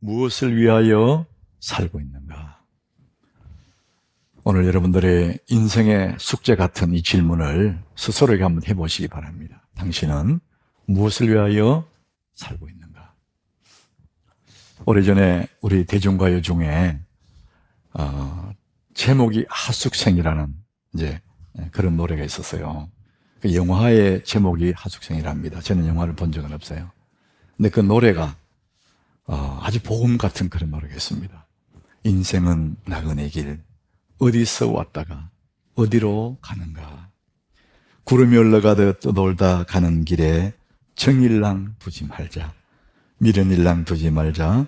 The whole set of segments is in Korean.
무엇을 위하여 살고 있는가? 오늘 여러분들의 인생의 숙제 같은 이 질문을 스스로에게 한번 해보시기 바랍니다. 당신은 무엇을 위하여 살고 있는가? 오래전에 우리 대중가요 중에 제목이 하숙생이라는 그런 노래가 있었어요. 그 영화의 제목이 하숙생이랍니다. 저는 영화를 본 적은 없어요. 근데 그 노래가 아주 복음 같은 그런 노래겠습니다. 인생은 나그네 길, 어디서 왔다가 어디로 가는가. 구름이 흘러가듯 떠돌다 가는 길에 정일랑 두지 말자, 미련일랑 두지 말자.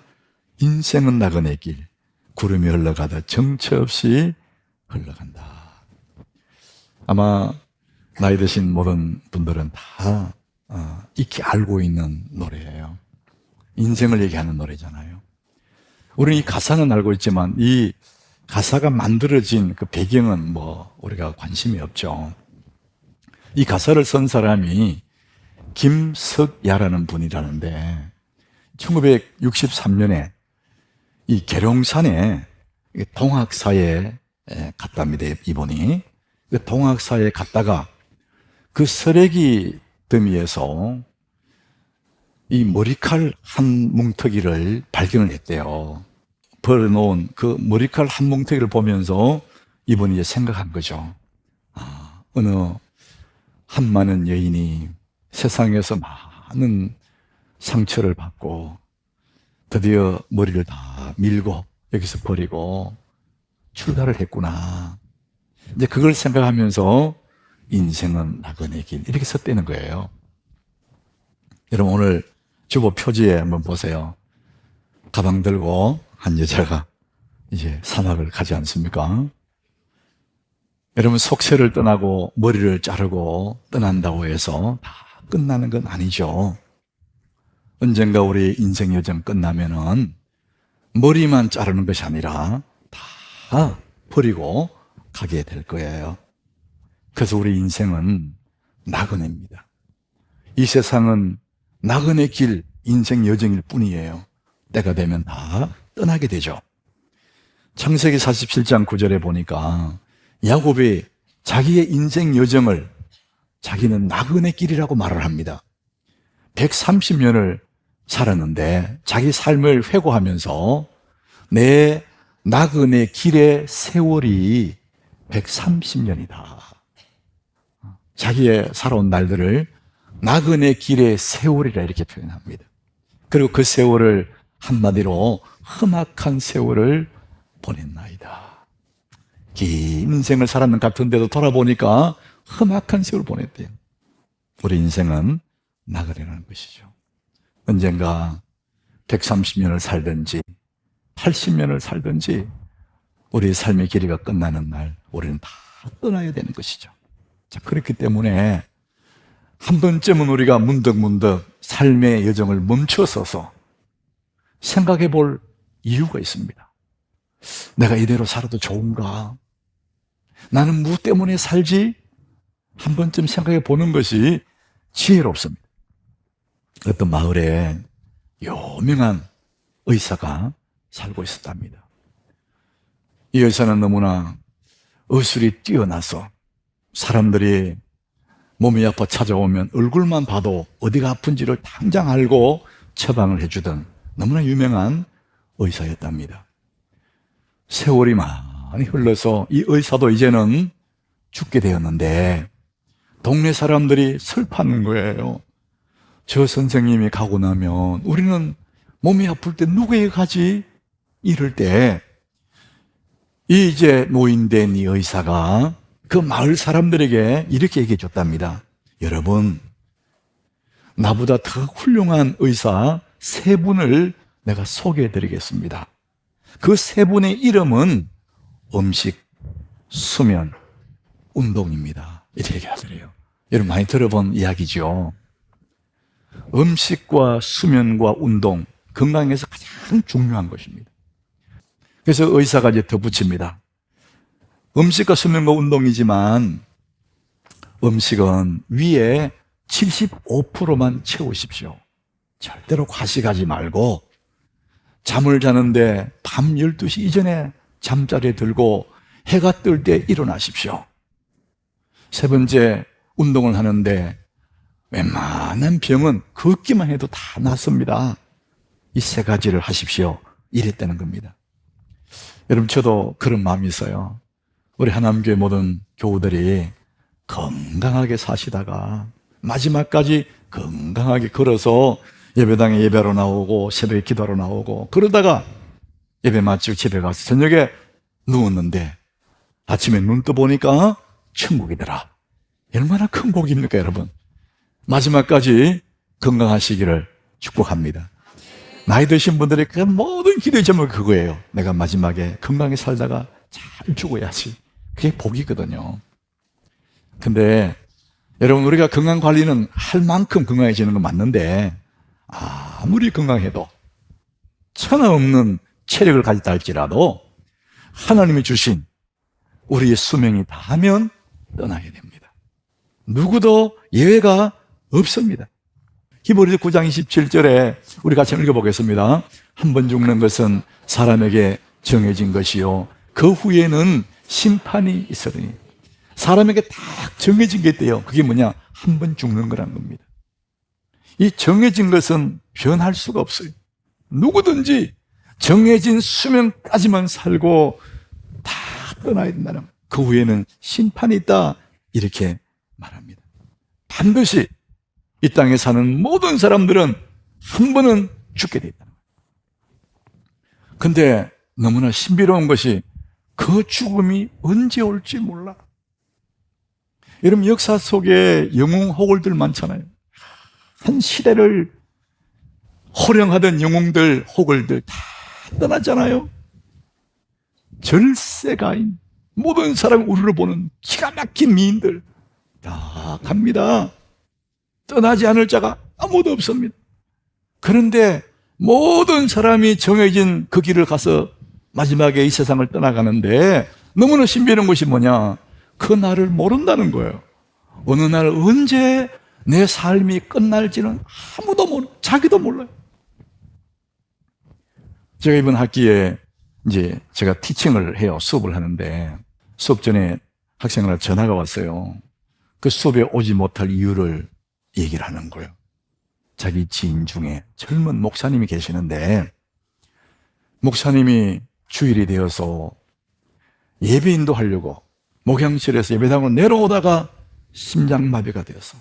인생은 나그네 길, 구름이 흘러가듯 정처 없이 흘러간다. 아마 나이 드신 모든 분들은 다 익히 알고 있는 노래예요. 인생을 얘기하는 노래잖아요. 우리는 이 가사는 알고 있지만 이 가사가 만들어진 그 배경은 우리가 관심이 없죠. 이 가사를 쓴 사람이 김석야라는 분이라는데 1963년에 이 계룡산에 동학사에 갔답니다. 이분이 그 동학사에 갔다가 그 쓰레기 더미에서 이 머리칼 한 뭉텅이를 발견을 했대요. 버려놓은 그 머리칼 한 뭉텅이를 보면서 이분이 생각한 거죠. 어느 한많은 여인이 세상에서 많은 상처를 받고 드디어 머리를 다 밀고 여기서 버리고 출가를 했구나. 이제 그걸 생각하면서 인생은 나그네 길 이렇게 썼다는 거예요. 여러분 오늘 주보 표지에 한번 보세요. 가방 들고 한 여자가 이제 사막을 가지 않습니까? 여러분 속세를 떠나고 머리를 자르고 떠난다고 해서 다 끝나는 건 아니죠. 언젠가 우리 인생 여정 끝나면은 머리만 자르는 것이 아니라 다 버리고 가게 될 거예요. 그래서 우리 인생은 나그네입니다. 이 세상은 나그네 길 인생 여정일 뿐이에요. 때가 되면 다 떠나게 되죠. 창세기 47장 9절에 보니까 야곱이 자기의 인생 여정을 자기는 나그네 길이라고 말을 합니다. 130년을 살았는데 자기 삶을 회고하면서 내 나그네 길의 세월이 130년이다. 자기의 살아온 날들을 나그네 길의 세월이라 이렇게 표현합니다. 그리고 그 세월을 한마디로 험악한 세월을 보냈나이다. 긴 인생을 살았는 같은데도 돌아보니까 험악한 세월을 보냈대요. 우리 인생은 나그네라는 것이죠. 언젠가 130년을 살든지 80년을 살든지 우리 삶의 길이가 끝나는 날 우리는 다 떠나야 되는 것이죠. 자, 그렇기 때문에 한 번쯤은 우리가 문득문득 삶의 여정을 멈춰서서 생각해 볼 이유가 있습니다. 내가 이대로 살아도 좋은가? 나는 무엇 때문에 살지? 한 번쯤 생각해 보는 것이 지혜롭습니다. 어떤 마을에 유명한 의사가 살고 있었답니다. 이 의사는 너무나 의술이 뛰어나서 사람들이 몸이 아파 찾아오면 얼굴만 봐도 어디가 아픈지를 당장 알고 처방을 해주던 너무나 유명한 의사였답니다. 세월이 많이 흘러서 이 의사도 이제는 죽게 되었는데 동네 사람들이 슬퍼하는 거예요. 저 선생님이 가고 나면 우리는 몸이 아플 때 누구에게 가지? 이럴 때 이제 노인된 이 의사가 그 마을 사람들에게 이렇게 얘기해 줬답니다. 여러분, 나보다 더 훌륭한 의사 3분을 내가 소개해 드리겠습니다. 그 3분의 이름은 음식, 수면, 운동입니다. 이렇게 얘기하더래요. 여러분 많이 들어본 이야기죠. 음식과 수면과 운동, 건강에서 가장 중요한 것입니다. 그래서 의사가 이제 덧붙입니다. 음식과 수면과 운동이지만 음식은 위에 75%만 채우십시오. 절대로 과식하지 말고 잠을 자는데 밤 12시 이전에 잠자리에 들고 해가 뜰 때 일어나십시오. 세 번째, 운동을 하는데 웬만한 병은 걷기만 해도 다 낫습니다. 이 세 가지를 하십시오. 이랬다는 겁니다. 여러분, 저도 그런 마음이 있어요. 우리 하남교회 모든 교우들이 건강하게 사시다가 마지막까지 건강하게 걸어서 예배당에 예배로 나오고 새벽에 기도하러 나오고 그러다가 예배 마치고 집에 가서 저녁에 누웠는데 아침에 눈 떠보니까 천국이더라. 얼마나 큰 복입니까, 여러분? 마지막까지 건강하시기를 축복합니다. 나이 드신 분들의 그 모든 기도의 제목이 그거예요. 내가 마지막에 건강히 살다가 잘 죽어야지. 그게 복이거든요. 근데 여러분, 우리가 건강 관리는 할 만큼 건강해지는 건 맞는데 아무리 건강해도 천하 없는 체력을 가졌다 할지라도 하나님이 주신 우리의 수명이 다하면 떠나야 됩니다. 누구도 예외가 없습니다. 히브리서 9장 27절에 우리 같이 읽어보겠습니다. 한 번 죽는 것은 사람에게 정해진 것이요 그 후에는 심판이 있으리니. 사람에게 딱 정해진 게 있대요. 그게 뭐냐? 한 번 죽는 거란 겁니다. 이 정해진 것은 변할 수가 없어요. 누구든지 정해진 수명까지만 살고 다 떠나야 된다는 거예요. 그 후에는 심판이 있다, 이렇게 말합니다. 반드시 이 땅에 사는 모든 사람들은 한 번은 죽게 돼 있다는 거예요. 근데 너무나 신비로운 것이 그 죽음이 언제 올지 몰라. 여러분, 역사 속에 영웅 호걸들 많잖아요. 한 시대를 호령하던 영웅들, 호걸들 다 떠났잖아요. 절세가인, 모든 사람 우르르 보는 기가 막힌 미인들 다 갑니다. 떠나지 않을 자가 아무도 없습니다. 그런데 모든 사람이 정해진 그 길을 가서 마지막에 이 세상을 떠나가는데 너무나 신비로운 것이 뭐냐? 그 날을 모른다는 거예요. 어느 날 언제 내 삶이 끝날지는 아무도 자기도 몰라요. 제가 이번 학기에 이제 제가 티칭을 해요. 수업을 하는데 수업 전에 학생들한테 전화가 왔어요. 그 수업에 오지 못할 이유를 얘기를 하는 거예요. 자기 지인 중에 젊은 목사님이 계시는데 목사님이 주일이 되어서 예배 인도하려고 목양실에서 예배당으로 내려오다가 심장마비가 되어서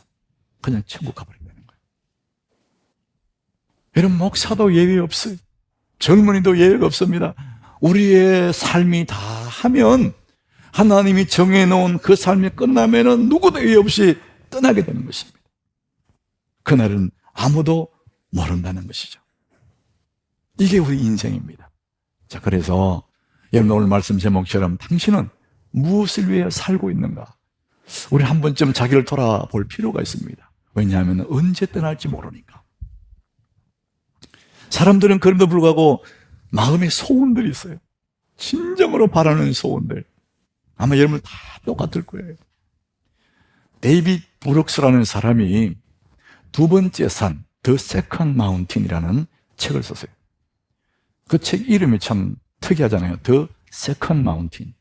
그냥 천국 가버린다는 거예요. 여러분, 목사도 예외 없어요. 젊은이도 예외가 없습니다. 우리의 삶이 다 하면 하나님이 정해놓은 그 삶이 끝나면은 누구도 예외 없이 떠나게 되는 것입니다. 그날은 아무도 모른다는 것이죠. 이게 우리 인생입니다. 자, 그래서 여러분, 오늘 말씀 제목처럼 당신은 무엇을 위해 살고 있는가? 우리 한 번쯤 자기를 돌아볼 필요가 있습니다. 왜냐하면 언제 떠날지 모르니까. 사람들은 그럼에도 불구하고 마음에 소원들이 있어요. 진정으로 바라는 소원들. 아마 여러분 다 똑같을 거예요. 데이빗 브룩스라는 사람이 두 번째 산, The Second Mountain이라는 책을 썼어요. 그 책 이름이 참 특이하잖아요. The Second Mountain.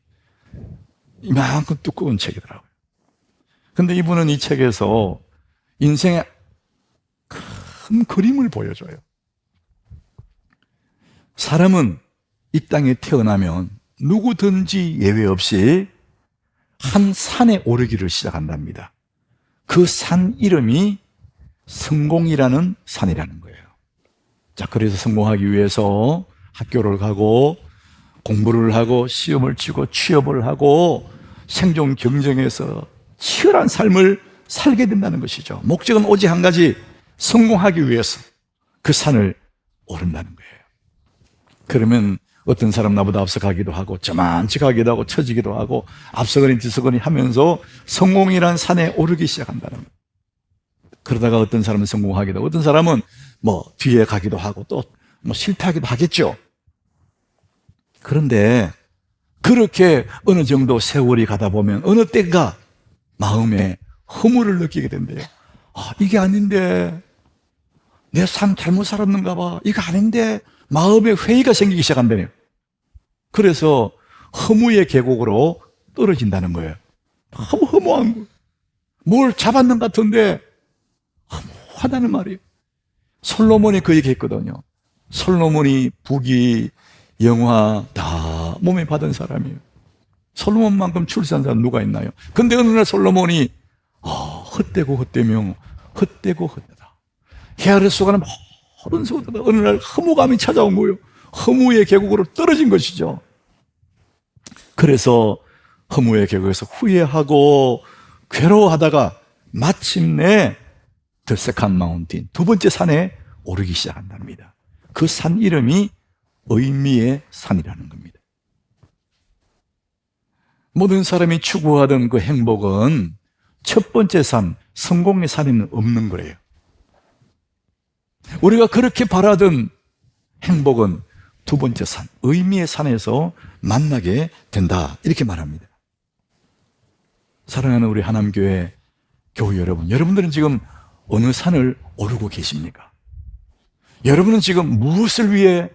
이만큼 두꺼운 책이더라고요. 근데 이분은 이 책에서 인생의 큰 그림을 보여줘요. 사람은 이 땅에 태어나면 누구든지 예외 없이 한 산에 오르기를 시작한답니다. 그 산 이름이 성공이라는 산이라는 거예요. 자, 그래서 성공하기 위해서 학교를 가고 공부를 하고 시험을 치고 취업을 하고 생존 경쟁에서 치열한 삶을 살게 된다는 것이죠. 목적은 오직 한 가지, 성공하기 위해서 그 산을 오른다는 거예요. 그러면 어떤 사람 나보다 앞서 가기도 하고 저만치 가기도 하고 처지기도 하고 앞서거니 뒤서거니 하면서 성공이란 산에 오르기 시작한다는 거예요. 그러다가 어떤 사람은 성공하기도 하고 어떤 사람은 뭐 뒤에 가기도 하고 또 뭐 실패하기도 하겠죠. 그런데 그렇게 어느 정도 세월이 가다 보면 어느 때가 마음에 허물을 느끼게 된대요. 아, 이게 아닌데 내 삶 잘못 살았는가 봐. 이거 아닌데 마음에 회의가 생기기 시작한다네요. 그래서 허무의 계곡으로 떨어진다는 거예요. 너무 허무한 거예요. 뭘 잡았는 것 같은데 허무하다는 말이에요. 솔로몬이 그 얘기 했거든요. 솔로몬이 부귀, 영화 다 몸에 받은 사람이에요. 솔로몬만큼 출세한 사람 누가 있나요? 근데 어느 날 솔로몬이 헛되고 헛되며 헛되고 헛되다. 헤아릴 수가 없는 모든 수고다. 어느 날 허무감이 찾아온 거예요. 허무의 계곡으로 떨어진 것이죠. 그래서 허무의 계곡에서 후회하고 괴로워하다가 마침내 더 세컨드 마운틴, 두 번째 산에 오르기 시작한답니다. 그 산 이름이 의미의 산이라는 겁니다. 모든 사람이 추구하던 그 행복은 첫 번째 산, 성공의 산에는 없는 거예요. 우리가 그렇게 바라던 행복은 두 번째 산, 의미의 산에서 만나게 된다, 이렇게 말합니다. 사랑하는 우리 하남교회 교회 여러분, 여러분들은 지금 어느 산을 오르고 계십니까? 여러분은 지금 무엇을 위해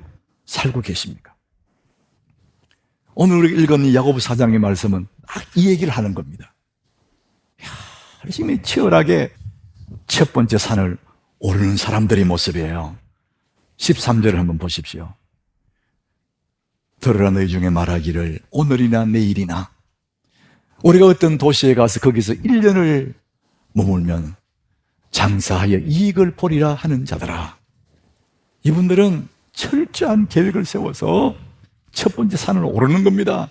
살고 계십니까? 오늘 우리가 읽은 야고보 4장의 말씀은 딱 이 얘기를 하는 겁니다. 열심히 치열하게 첫 번째 산을 오르는 사람들의 모습이에요. 13절을 한번 보십시오. 들으라 너희 중에 말하기를 오늘이나 내일이나 우리가 어떤 도시에 가서 거기서 1년을 머물면 장사하여 이익을 보리라 하는 자들아. 이분들은 철저한 계획을 세워서 첫 번째 산을 오르는 겁니다.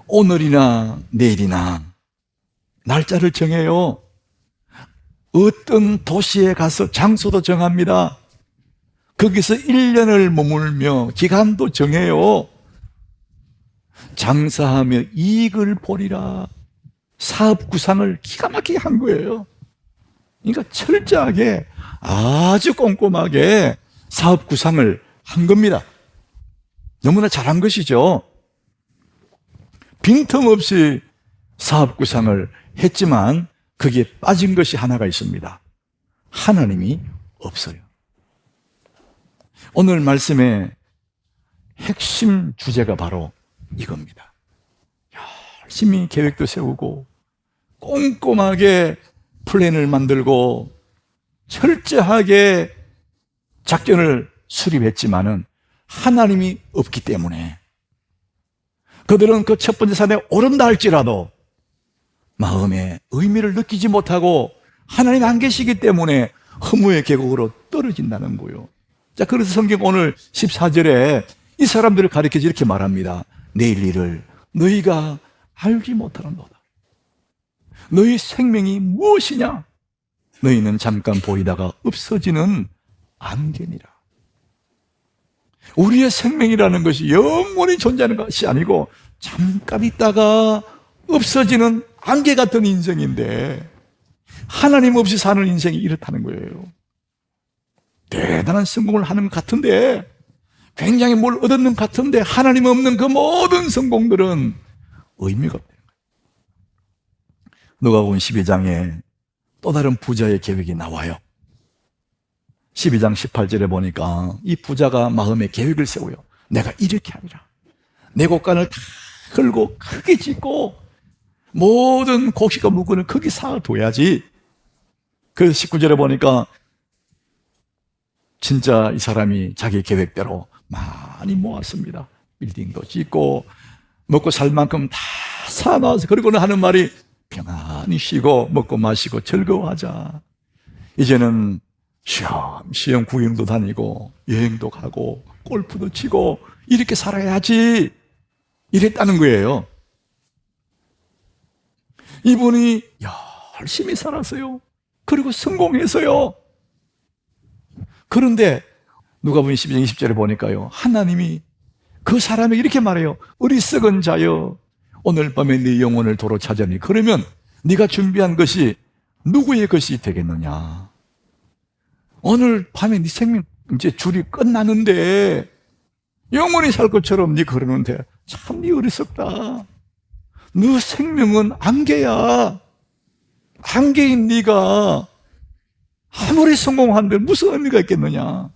오늘이나 내일이나 날짜를 정해요. 어떤 도시에 가서 장소도 정합니다. 거기서 1년을 머물며 기간도 정해요. 장사하며 이익을 보리라. 사업 구상을 기가 막히게 한 거예요. 그러니까 철저하게 아주 꼼꼼하게 사업 구상을 한 겁니다. 너무나 잘한 것이죠. 빈틈없이 사업 구상을 했지만 거기에 빠진 것이 하나가 있습니다. 하나님이 없어요. 오늘 말씀의 핵심 주제가 바로 이겁니다. 열심히 계획도 세우고 꼼꼼하게 플랜을 만들고 철저하게 작전을 수립했지만은 하나님이 없기 때문에 그들은 그 첫 번째 산에 오른다 할지라도 마음에 의미를 느끼지 못하고 하나님 안 계시기 때문에 허무의 계곡으로 떨어진다는 거예요. 자, 그래서 성경 오늘 14절에 이 사람들을 가리켜서 이렇게 말합니다. 내일 일을 너희가 알지 못하는도다. 너희 생명이 무엇이냐? 너희는 잠깐 보이다가 없어지는 안개니라. 우리의 생명이라는 것이 영원히 존재하는 것이 아니고 잠깐 있다가 없어지는 안개 같은 인생인데 하나님 없이 사는 인생이 이렇다는 거예요. 대단한 성공을 하는 것 같은데, 굉장히 뭘 얻었는 것 같은데 하나님 없는 그 모든 성공들은 의미가 없다는 거예요. 누가복음 12장에 또 다른 부자의 계획이 나와요. 12장 18절에 보니까 이 부자가 마음에 계획을 세워요. 내가 이렇게 하리라. 내 곳간을 다 걸고 크게 짓고 모든 곡식과 물건을 거기 쌓아둬야지. 그래서 19절에 보니까 진짜 이 사람이 자기 계획대로 많이 모았습니다. 빌딩도 짓고 먹고 살 만큼 다 사놔서, 그리고는 하는 말이 평안히 쉬고 먹고 마시고 즐거워하자. 이제는 쉬엄쉬엄 구경도 다니고 여행도 가고 골프도 치고 이렇게 살아야지, 이랬다는 거예요. 이분이 열심히 살았어요. 그리고 성공했어요. 그런데 누가복음 12장 20절에 보니까요, 하나님이 그 사람에게 이렇게 말해요. 어리석은 자여, 오늘 밤에 네 영혼을 도로 찾으니 그러면 네가 준비한 것이 누구의 것이 되겠느냐? 오늘 밤에 네 생명 이제 줄이 끝나는데 영원히 살 것처럼 네 그러는데 참 네 어리석다. 너 생명은 안개야. 안개인 네가 아무리 성공한들 무슨 의미가 있겠느냐?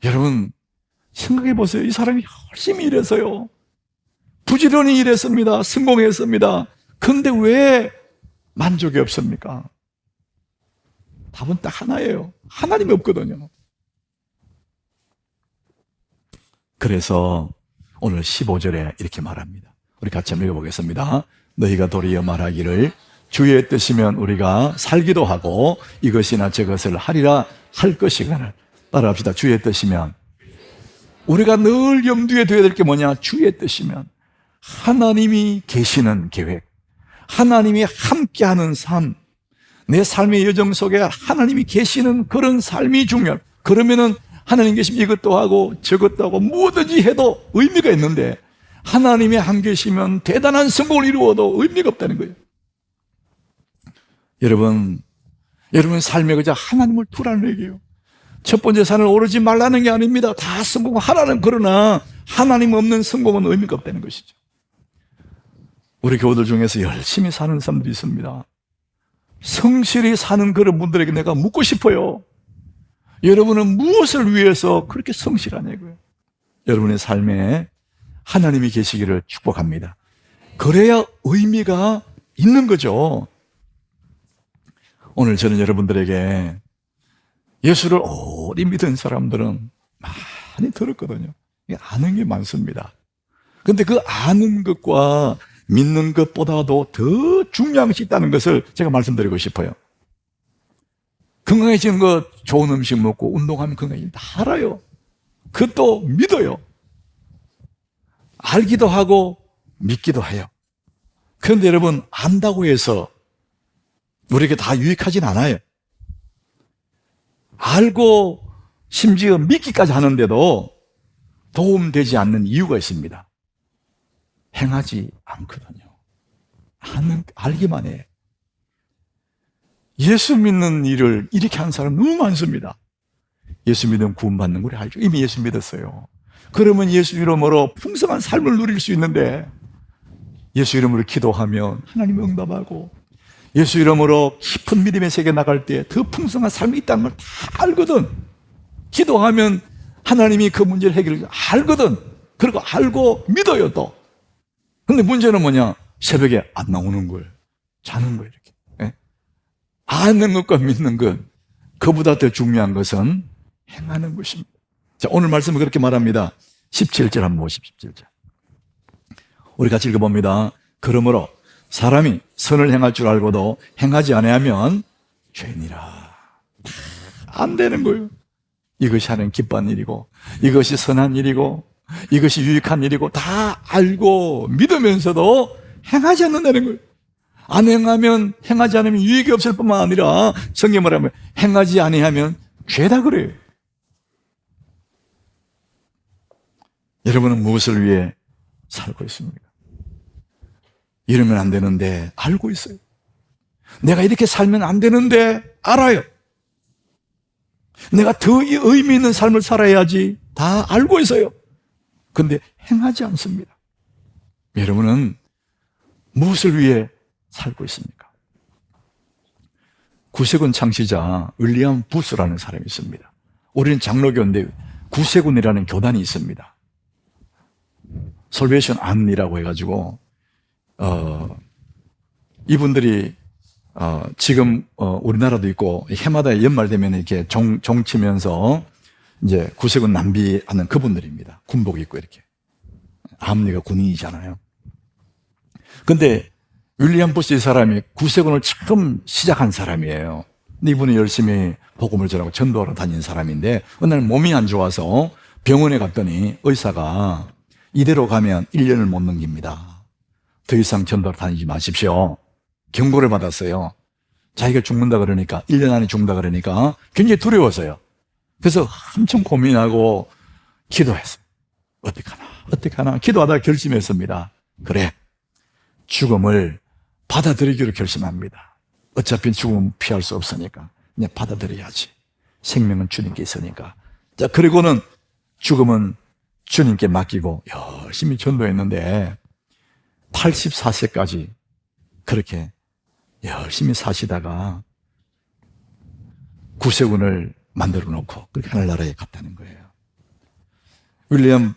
여러분, 생각해 보세요. 이 사람이 열심히 일해서요. 부지런히 일했습니다. 성공했습니다. 그런데 왜 만족이 없습니까? 답은 딱 하나예요. 하나님이 없거든요. 그래서 오늘 15절에 이렇게 말합니다. 우리 같이 한번 읽어보겠습니다. 너희가 도리어 말하기를 주의 뜻이면 우리가 살기도 하고 이것이나 저것을 하리라 할 것이거늘. 따라합시다. 주의 뜻이면. 우리가 늘 염두에 둬야 될 게 뭐냐? 주의 뜻이면. 하나님이 계시는 계획, 하나님이 함께하는 삶, 내 삶의 여정 속에 하나님이 계시는 그런 삶이 중요해요. 그러면은 하나님 계시면 이것도 하고 저것도 하고 뭐든지 해도 의미가 있는데 하나님이 안 계시면 대단한 성공을 이루어도 의미가 없다는 거예요. 여러분 삶에 그저 하나님을 두라는 얘기예요. 첫 번째 산을 오르지 말라는 게 아닙니다. 다 성공하라는, 그러나 하나님 없는 성공은 의미가 없다는 것이죠. 우리 교우들 중에서 열심히 사는 사람들이 있습니다. 성실히 사는 그런 분들에게 내가 묻고 싶어요. 여러분은 무엇을 위해서 그렇게 성실하냐고요. 여러분의 삶에 하나님이 계시기를 축복합니다. 그래야 의미가 있는 거죠. 오늘 저는 여러분들에게 예수를 오래 믿은 사람들은 많이 들었거든요. 아는 게 많습니다. 그런데 그 아는 것과 믿는 것보다도 더 중요한 것이 있다는 것을 제가 말씀드리고 싶어요. 건강해지는 것, 좋은 음식 먹고 운동하면 건강해진다 알아요. 그것도 믿어요. 알기도 하고 믿기도 해요. 그런데 여러분, 안다고 해서 우리에게 다 유익하진 않아요. 알고 심지어 믿기까지 하는데도 도움되지 않는 이유가 있습니다. 행하지 않거든요. 알기만 해. 예수 믿는 일을 이렇게 하는 사람 너무 많습니다. 예수 믿으면 구원받는 걸 알죠. 이미 예수 믿었어요. 그러면 예수 이름으로 풍성한 삶을 누릴 수 있는데, 예수 이름으로 기도하면 하나님이 응답하고, 예수 이름으로 깊은 믿음의 세계에 나갈 때 더 풍성한 삶이 있다는 걸 다 알거든. 기도하면 하나님이 그 문제를 해결해 알거든. 그리고 알고 믿어요 또. 근데 문제는 뭐냐? 새벽에 안 나오는 거예요. 자는 거예요 이렇게. 예? 아는 것과 믿는 것, 그보다 더 중요한 것은 행하는 것입니다. 자, 오늘 말씀은 그렇게 말합니다. 17절 한번 보십시오. 17절. 우리 같이 읽어봅니다. 그러므로 사람이 선을 행할 줄 알고도 행하지 아니하면 죄니라. 안 되는 거예요. 이것이 하나님 기뻐하는 일이고, 이것이 선한 일이고, 이것이 유익한 일이고 다 알고 믿으면서도 행하지 않는다는 거예요. 안 행하면, 행하지 않으면 유익이 없을 뿐만 아니라 성경에 말하면 행하지 아니하면 죄다 그래요. 여러분은 무엇을 위해 살고 있습니까? 이러면 안 되는데 알고 있어요. 내가 이렇게 살면 안 되는데 알아요. 내가 더 의미 있는 삶을 살아야지 다 알고 있어요. 그런데 행하지 않습니다. 여러분은 무엇을 위해 살고 있습니까? 구세군 창시자 윌리엄 부스라는 사람이 있습니다. 우리는 장로교인데 구세군이라는 교단이 있습니다. 솔베이션 암이라고 해가지고 이분들이 지금 우리나라도 있고 해마다 연말 되면 이렇게 종 치면서 이제 구세군 낭비하는 그분들입니다. 군복 입고 이렇게. 암리가 군인이잖아요. 근데 윌리엄 부스 이 사람이 구세군을 처음 시작한 사람이에요. 근데 이분이 열심히 복음을 전하고 전도하러 다니는 사람인데 어느 날 몸이 안 좋아서 병원에 갔더니 의사가 이대로 가면 1년을 못 넘깁니다. 더 이상 전도하러 다니지 마십시오. 경고를 받았어요. 자기가 죽는다 그러니까, 1년 안에 죽는다 그러니까 굉장히 두려웠어요. 그래서 엄청 고민하고 기도했어요. 어떻게 하나 기도하다가 결심했습니다. 그래, 죽음을 받아들이기로 결심합니다. 어차피 죽음은 피할 수 없으니까 그냥 받아들여야지. 생명은 주님께 있으니까. 자, 그리고는 죽음은 주님께 맡기고 열심히 전도했는데 84세까지 그렇게 열심히 사시다가 구세군을 만들어 놓고 그렇게 하늘나라에 갔다는 거예요. 윌리엄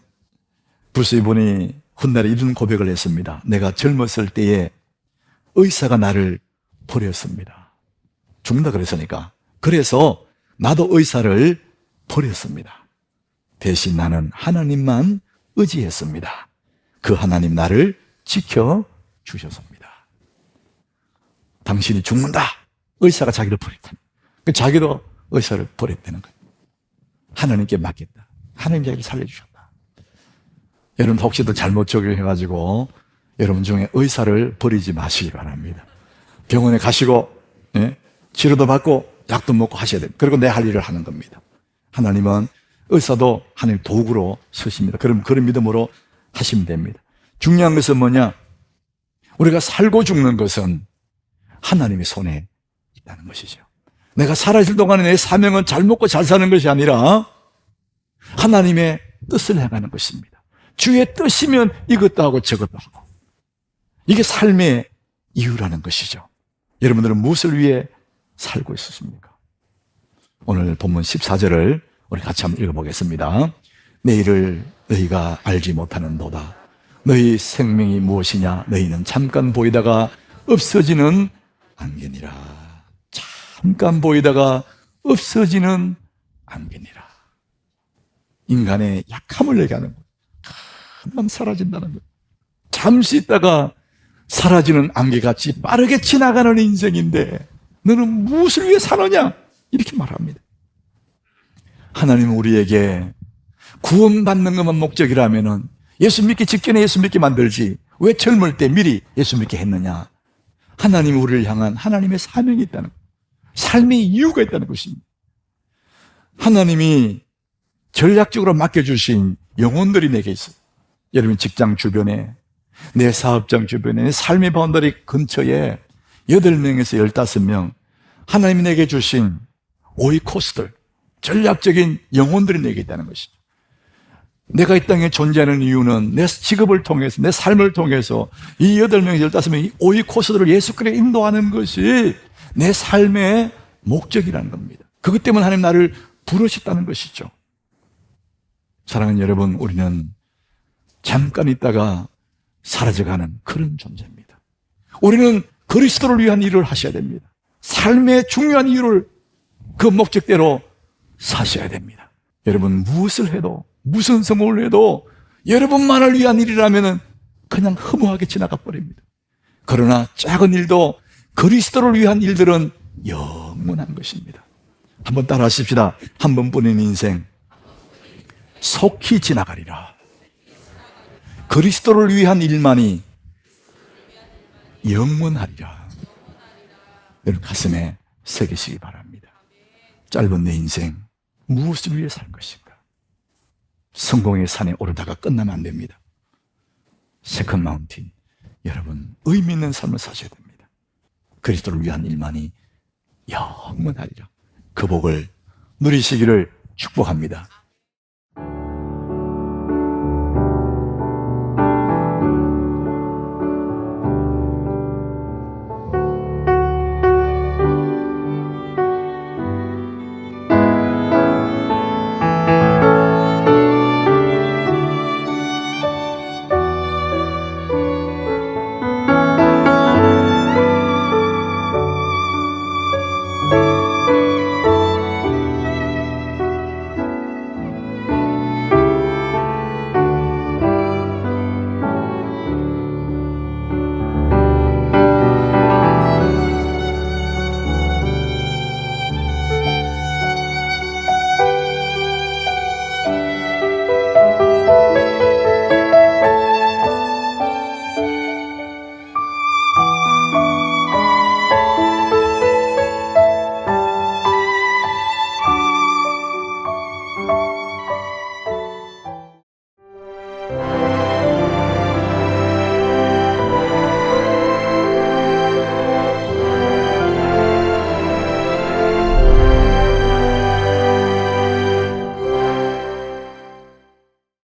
브루스 이번이 훗날에 이런 고백을 했습니다. 내가 젊었을 때에 의사가 나를 버렸습니다. 죽는다 그랬으니까. 그래서 나도 의사를 버렸습니다. 대신 나는 하나님만 의지했습니다. 그 하나님 나를 지켜주셨습니다. 당신이 죽는다. 의사가 자기를 버렸다. 자기도 의사를 버렸다는 거예요. 하나님께 맡겼다. 하나님 자기를 살려주셨다. 여러분 혹시 더 잘못 적용해가지고 여러분 중에 의사를 버리지 마시기 바랍니다. 병원에 가시고 치료도 받고 약도 먹고 하셔야 됩니다. 그리고 내 할 일을 하는 겁니다. 하나님은 의사도 하나님 도구로 쓰십니다. 그럼 그런 믿음으로 하시면 됩니다. 중요한 것은 뭐냐? 우리가 살고 죽는 것은 하나님의 손에 있다는 것이죠. 내가 살아있을 동안에 내 사명은 잘 먹고 잘 사는 것이 아니라 하나님의 뜻을 행하는 것입니다. 주의 뜻이면 이것도 하고 저것도 하고. 이게 삶의 이유라는 것이죠. 여러분들은 무엇을 위해 살고 있었습니까? 오늘 본문 14절을 우리 같이 한번 읽어보겠습니다. 내일을 너희가 알지 못하는도다. 너희 생명이 무엇이냐? 너희는 잠깐 보이다가 없어지는 안개니라. 잠깐 보이다가 없어지는 안개니라. 인간의 약함을 얘기하는 거예요. 금방 사라진다는 거예요. 잠시 있다가 사라지는 안개같이 빠르게 지나가는 인생인데 너는 무엇을 위해 사느냐? 이렇게 말합니다. 하나님은 우리에게 구원받는 것만 목적이라면 예수 믿기 직전에 예수 믿게 만들지 왜 젊을 때 미리 예수 믿게 했느냐? 하나님이 우리를 향한 하나님의 사명이 있다는 거예요. 삶의 이유가 있다는 것입니다. 하나님이 전략적으로 맡겨주신 영혼들이 내게 있어요. 여러분 직장 주변에, 내 사업장 주변에, 내 삶의 바운더리 근처에 8명에서 15명 하나님이 내게 주신 오이코스들, 전략적인 영혼들이 내게 있다는 것이죠. 내가 이 땅에 존재하는 이유는 내 직업을 통해서, 내 삶을 통해서 이 8명, 15명이 오이코스들을 예수 그리스도에 인도하는 것이 내 삶의 목적이라는 겁니다. 그것 때문에 하나님 나를 부르셨다는 것이죠. 사랑하는 여러분, 우리는 잠깐 있다가 사라져가는 그런 존재입니다. 우리는 그리스도를 위한 일을 하셔야 됩니다. 삶의 중요한 이유를 그 목적대로 사셔야 됩니다. 여러분 무엇을 해도, 무슨 성공을 해도 여러분만을 위한 일이라면 그냥 허무하게 지나가 버립니다. 그러나 작은 일도 그리스도를 위한 일들은 영원한 것입니다. 한번 따라 하십시다. 한 번뿐인 인생 속히 지나가리라. 그리스도를 위한 일만이 영원하리라. 여러분 가슴에 새기시기 바랍니다. 짧은 내 인생 무엇을 위해 살 것인가? 성공의 산에 오르다가 끝나면 안 됩니다. 세컨 마운틴, 여러분 의미 있는 삶을 사셔야 됩니다. 그리스도를 위한 일만이 영원하리라. 그 복을 누리시기를 축복합니다.